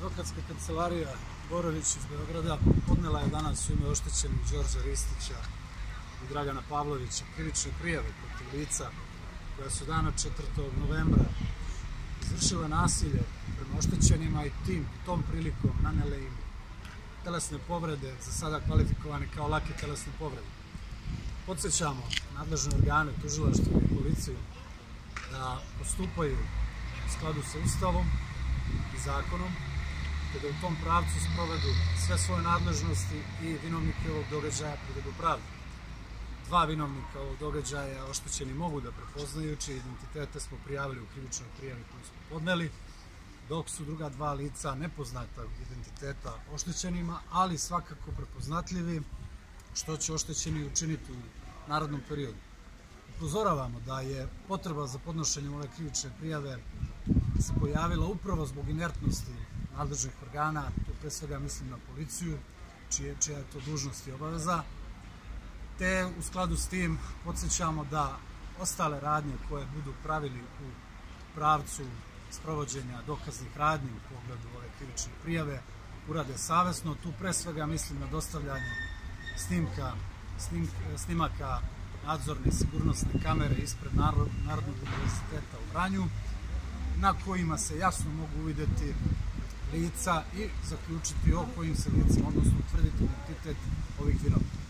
Advokatska kancelarija Borović iz Beograda podnela je danas u ime oštećenih Đorđa Ristića i Dragana Pavlovića krivične prijave protiv lica koja su dana 4. novembra izvršila nasilje prema oštećenima i tom prilikom nanele im telesne povrede, za sada kvalifikovane kao lake telesne povrede. Podsjećamo nadležne organe, tužilaštvo i policiju da postupaju u skladu sa Ustavom i zakonom, te da u tom pravcu sprovedu sve svoje nadležnosti i vinovnike ovog događaja privedu pravdi. Dva vinovnika ovog događaja oštećeni mogu da prepoznaju, čije identitete smo prijavili u krivičnoj prijavi koju smo podneli, dok su druga dva lica nepoznata identiteta oštećenima, ali svakako prepoznatljivi, što će oštećeni učiniti u narednom periodu. Upozoravamo da je potreba za podnošenjem ove krivične prijave se pojavila upravo zbog inertnosti nadležnih organa, tu pre svega mislim na policiju, čija je to dužnost i obaveza, te u skladu s tim podsjećamo da ostale radnje koje budu pravili u pravcu sprovođenja dokaznih radnji u pogledu ove krivične prijave urade savesno. Tu pre svega mislim na dostavljanje snimaka nadzorne i sigurnosne kamere ispred Narodnog univerziteta u Vranju, na kojima se jasno mogu uvideti lica i zaključiti o kojim se licima, odnosno utvrditi identitet ovih vinovnika.